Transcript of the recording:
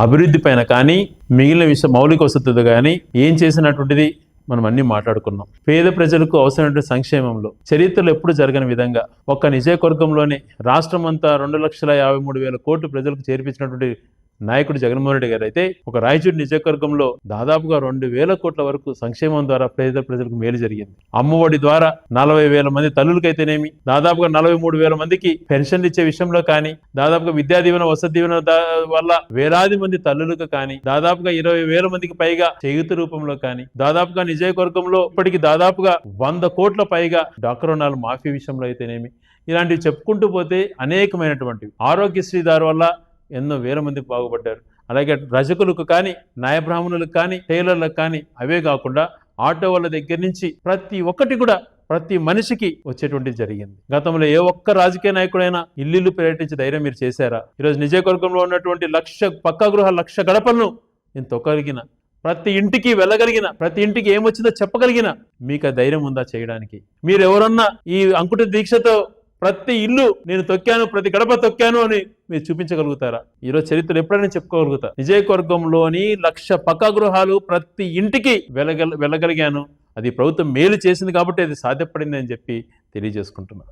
అభివృద్ధి పైన కానీ మిగిలిన మౌలిక వసతులు కానీ ఏం చేసినటువంటిది మనం అన్ని మాట్లాడుకున్నాం. పేద ప్రజలకు అవసరమైనటువంటి సంక్షేమంలో చరిత్రలో ఎప్పుడు జరగని విధంగా ఒక్క నియోజకవర్గంలోనే రాష్ట్రం అంతా 2,53,000 కోట్లు ప్రజలకు చేర్పించినటువంటి నాయకుడు జగన్మోహన్ రెడ్డి గారు అయితే ఒక రాయచూరు నియోజకవర్గంలో దాదాపుగా 2,000 కోట్ల వరకు సంక్షేమం ద్వారా పేద ప్రజలకు మేలు జరిగింది. అమ్మఒడి ద్వారా 40,000 మంది తల్లులకైతేనేమి, దాదాపుగా 43,000 మందికి పెన్షన్లు ఇచ్చే విషయంలో కానీ, దాదాపుగా విద్యా దీవెన వసతి దీవెన వల్ల వేలాది మంది తల్లులకు కానీ, దాదాపుగా 20,000 మందికి పైగా చేయూత రూపంలో కానీ, దాదాపుగా నియోజకవర్గంలో ఇప్పటికి దాదాపుగా 100 కోట్ల పైగా డాక్టర్ రుణాలు మాఫీ విషయంలో అయితేనేమి, ఇలాంటివి చెప్పుకుంటూ పోతే అనేకమైనటువంటివి. ఆరోగ్యశ్రీ దారి వల్ల ఎన్నో వేల మందికి బాగుపడ్డారు. అలాగే రజకులకు కానీ, న్యాయ బ్రాహ్మణులకు కానీ, టైలర్లకు కానీ, అవే కాకుండా ఆటో వాళ్ళ దగ్గర నుంచి ప్రతి ఒక్కటి కూడా ప్రతి మనిషికి వచ్చేటువంటిది జరిగింది. గతంలో ఏ ఒక్క రాజకీయ నాయకుడైనా ఇల్లు పర్యటించే ధైర్యం మీరు చేశారా? ఈరోజు నియోజకవర్గంలో ఉన్నటువంటి 1,00,000 పక్కా గృహాలు, 1,00,000 గడపలను నేను తొక్కగలిగిన, ప్రతి ఇంటికి వెళ్ళగలిగిన, ప్రతి ఇంటికి ఏమొచ్చిందో చెప్పగలిగిన మీకు ఆ ధైర్యం ఉందా చేయడానికి? మీరు ఎవరన్నా ఈ అంకుట దీక్షతో ప్రతి ఇల్లు నేను తొక్కాను, ప్రతి గడప తొక్కాను అని మీరు చూపించగలుగుతారా? ఈరోజు చరిత్రలో ఎప్పుడైనా చెప్పుకోగలుగుతా నియోజకవర్గంలోని 1,00,000 పక్కా గృహాలు ప్రతి ఇంటికి వెళ్ళగలిగాను. అది ప్రభుత్వం మేలు చేసింది కాబట్టి అది సాధ్యపడింది అని చెప్పి తెలియజేసుకుంటున్నాను.